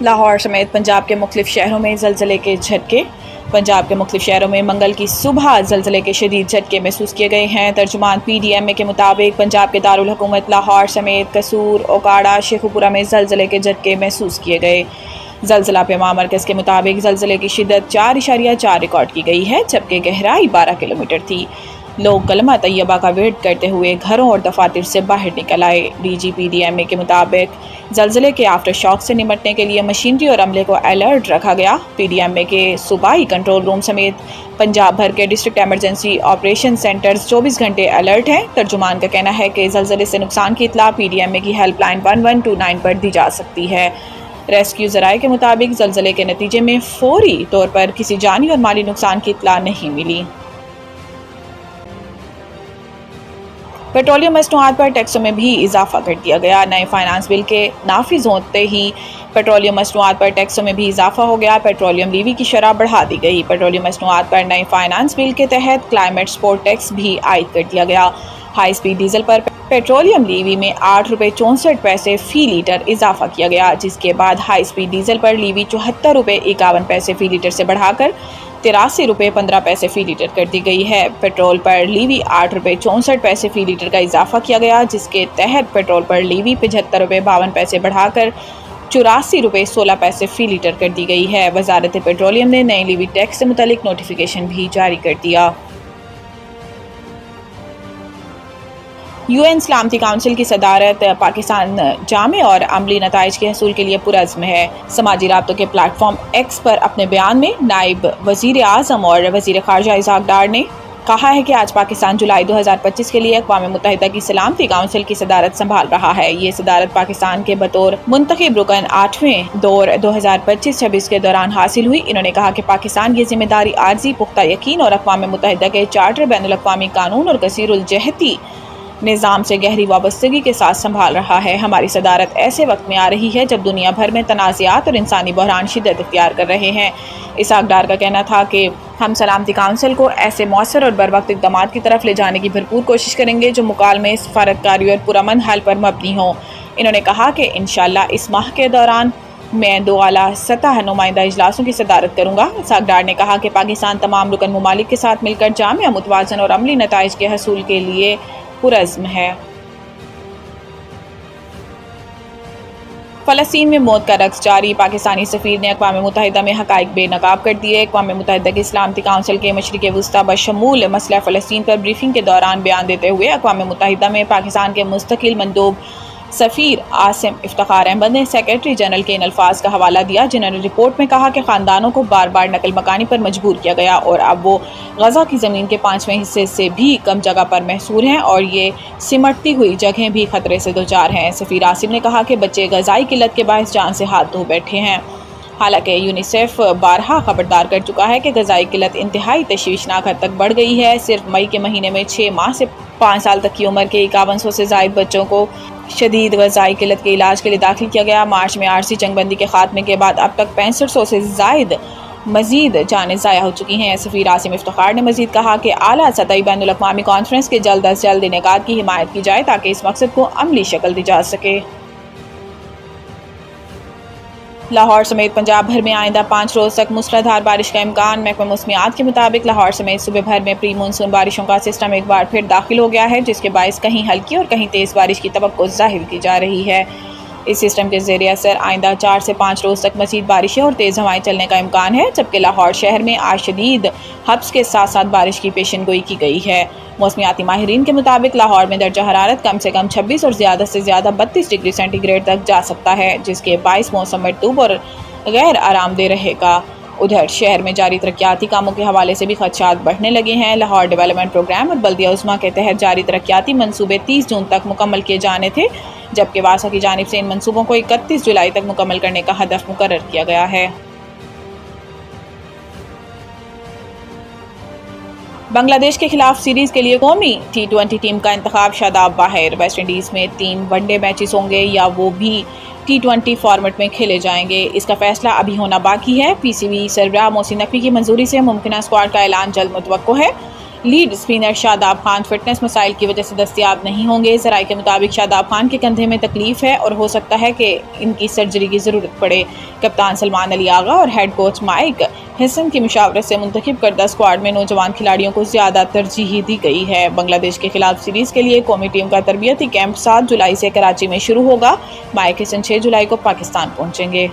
لاہور سمیت پنجاب کے مختلف شہروں میں زلزلے کے جھٹکے۔ پنجاب کے مختلف شہروں میں منگل کی صبح زلزلے کے شدید جھٹکے محسوس کیے گئے ہیں۔ ترجمان PDMA کے مطابق پنجاب کے دارالحکومت لاہور سمیت قصور، اوکاڑہ، شیخوپورہ میں زلزلے کے جھٹکے محسوس کیے گئے۔ زلزلہ پیما مرکز کے مطابق زلزلے کی شدت 4.4 ریکارڈ کی گئی ہے، جبکہ گہرائی 12 کلومیٹر تھی۔ لوگ کلمہ طیبہ کا ورد کرتے ہوئے گھروں اور دفاتر سے باہر نکل آئے۔ DG PDMA کے مطابق زلزلے کے آفٹر شاک سے نمٹنے کے لیے مشینری اور عملے کو الرٹ رکھا گیا۔ PDMA کے صوبائی کنٹرول روم سمیت پنجاب بھر کے ڈسٹرکٹ ایمرجنسی آپریشن سینٹرز 24 گھنٹے الرٹ ہیں۔ ترجمان کا کہنا ہے کہ زلزلے سے نقصان کی اطلاع PDMA کی ہیلپ لائن 1129 پر دی جا سکتی ہے۔ ریسکیو ذرائع کے مطابق زلزلے کے نتیجے میں فوری طور پر کسی جانی اور مالی نقصان کی اطلاع نہیں ملی۔ پیٹرولیم مصنوعات پر ٹیکسوں میں بھی اضافہ کر دیا گیا۔ نئے فائنانس بل کے نافذ ہوتے ہی پیٹرولیم مصنوعات پر ٹیکسوں میں بھی اضافہ ہو گیا۔ پیٹرولیم لیوی کی شرح بڑھا دی گئی۔ پیٹرولیم مصنوعات پر نئے فائنانس بل کے تحت کلائمیٹ سپورٹ ٹیکس بھی عائد کر دیا گیا۔ ہائی سپیڈ ڈیزل پر پیٹرولیم لیوی میں 8.64 روپے فی لیٹر اضافہ کیا گیا، جس کے بعد ہائی سپیڈ ڈیزل پر لیوی 74.51 روپے فی لیٹر سے بڑھا کر 83.15 روپے فی لیٹر کر دی گئی ہے۔ پیٹرول پر لیوی 8.64 فی لیٹر کا اضافہ کیا گیا، جس کے تحت پیٹرول پر لیوی 75.52 بڑھا کر 84.16 فی لیٹر کر دی گئی ہے۔ وزارت پیٹرولیم نے نئے لیوی ٹیکس سے متعلق نوٹیفیکیشن بھی جاری کر دیا۔ UN سلامتی کونسل کی صدارت پاکستان جامع اور عملی نتائج کے حصول کے لیے پرعزم ہے۔ سماجی رابطوں کے پلیٹ فارم ایکس پر اپنے بیان میں نائب وزیر اعظم اور وزیر خارجہ اسحاق ڈار نے کہا ہے کہ آج پاکستان جولائی 2025 کے لیے اقوام متحدہ کی سلامتی کونسل کی صدارت سنبھال رہا ہے۔ یہ صدارت پاکستان کے بطور منتخب رکن 8ویں دور 2025-26 کے دوران حاصل ہوئی۔ انہوں نے کہا کہ پاکستان یہ ذمہ داری عارضی، پختہ یقین اور اقوام متحدہ کے چارٹر، بین الاقوامی قانون اور کثیر الجہتی نظام سے گہری وابستگی کے ساتھ سنبھال رہا ہے۔ ہماری صدارت ایسے وقت میں آ رہی ہے جب دنیا بھر میں تنازعات اور انسانی بحران شدت اختیار کر رہے ہیں۔ اسحاق ڈار کا کہنا تھا کہ ہم سلامتی کونسل کو ایسے مؤثر اور بروقت اقدامات کی طرف لے جانے کی بھرپور کوشش کریں گے جو مکالمے، سفارتکاری اور پرامن حل پر مبنی ہوں۔ انہوں نے کہا کہ انشاءاللہ اس ماہ کے دوران میں 2 اعلیٰ سطح نمائندہ اجلاسوں کی صدارت کروں گا۔ اسحاق ڈار نے کہا کہ پاکستان تمام رکن ممالک کے ساتھ مل کر جامع، متوازن اور عملی نتائج کے حصول کے لیے پرعزم ہے۔ فلسطین میں موت کا رقص جاری۔ پاکستانی سفیر نے اقوام متحدہ میں حقائق بے نقاب کر دیے۔ اقوام متحدہ کی سلامتی کونسل کے مشرق وسطیٰ بشمول مسئلہ فلسطین پر بریفنگ کے دوران بیان دیتے ہوئے اقوام متحدہ میں پاکستان کے مستقل مندوب سفیر عاصم افتخار احمد نے سیکریٹری جنرل کے ان الفاظ کا حوالہ دیا جنہوں نے رپورٹ میں کہا کہ خاندانوں کو بار بار نقل مکانی پر مجبور کیا گیا اور اب وہ غزہ کی زمین کے 5ویں حصے سے بھی کم جگہ پر محصور ہیں اور یہ سمٹتی ہوئی جگہیں بھی خطرے سے دوچار ہیں۔ سفیر عاصم نے کہا کہ بچے غذائی قلت کے باعث جان سے ہاتھ دھو بیٹھے ہیں۔ حالانکہ یونیسیف بارہا خبردار کر چکا ہے کہ غذائی قلت انتہائی تشویشناک حد تک بڑھ گئی ہے۔ صرف مئی کے مہینے میں 6 ماہ سے 5 سال تک کی عمر کے 5100 سے زائد بچوں کو شدید غذائی قلت کے علاج کے لیے داخل کیا گیا۔ مارچ میں عارضی جنگ بندی کے خاتمے کے بعد اب تک 6500 سے زائد مزید جانیں ضائع ہو چکی ہیں۔ سفیر عاصم افتخار نے مزید کہا کہ اعلیٰ سطحی بین الاقوامی کانفرنس کے جلد از جلد انعقاد کی حمایت کی جائے تاکہ اس مقصد کو عملی شکل دی جا سکے۔ لاہور سمیت پنجاب بھر میں آئندہ 5 روز تک موسلادھار بارش کا امکان۔ محکمہ موسمیات کے مطابق لاہور سمیت صوبے بھر میں پری مونسون بارشوں کا سسٹم ایک بار پھر داخل ہو گیا ہے، جس کے باعث کہیں ہلکی اور کہیں تیز بارش کی توقع ظاہر کی جا رہی ہے۔ اس سسٹم کے زیر اثر آئندہ 4 سے 5 روز تک مزید بارشیں اور تیز ہوائیں چلنے کا امکان ہے، جبکہ لاہور شہر میں آج شدید ہبس کے ساتھ ساتھ بارش کی پیشن گوئی کی گئی ہے۔ موسمیاتی ماہرین کے مطابق لاہور میں درجہ حرارت کم سے کم 26 اور زیادہ سے زیادہ 32 ڈگری سینٹی گریڈ تک جا سکتا ہے، جس کے باعث موسم مرطوب اور غیر آرام دہ رہے گا۔ ادھر شہر میں جاری ترقیاتی کاموں کے حوالے سے بھی خدشات بڑھنے لگے ہیں۔ لاہور ڈیولپمنٹ پروگرام اور بلدیہ عظمیٰ کے تحت جاری ترقیاتی منصوبے 30 جون تک مکمل کیے جانے تھے، جبکہ واسا کی جانب سے ان منصوبوں کو 31 جولائی تک مکمل کرنے کا ہدف مقرر کیا گیا ہے۔ بنگلہ دیش کے خلاف سیریز کے لیے قومی T20 ٹیم کا انتخاب، شاداب باہر۔ ویسٹ انڈیز میں 3 ون ڈے میچز ہوں گے یا وہ بھی T20 فارمیٹ میں کھیلے جائیں گے، اس کا فیصلہ ابھی ہونا باقی ہے۔ PCB سربراہ محسن نقوی کی منظوری سے ممکنہ اسکواڈ کا اعلان جلد متوقع ہے۔ Lead spinner Shadab Khan fitness مسائل کی وجہ سے دستیاب نہیں ہوں گے۔ ذرائع کے مطابق شاداب خان کے کندھے میں تکلیف ہے اور ہو سکتا ہے کہ ان کی سرجری کی ضرورت پڑے۔ کپتان سلمان علی آغا اور ہیڈ کوچ مائک ہیسن کی مشاورت سے منتخب کردہ اسکواڈ میں نوجوان کھلاڑیوں کو زیادہ ترجیح دی گئی ہے۔ بنگلہ دیش کے خلاف سیریز کے لیے قومی ٹیم کا تربیتی کیمپ 7 جولائی سے کراچی میں شروع ہوگا۔ مائک ہیسن 6 جولائی کو پاکستان پہنچیں گے۔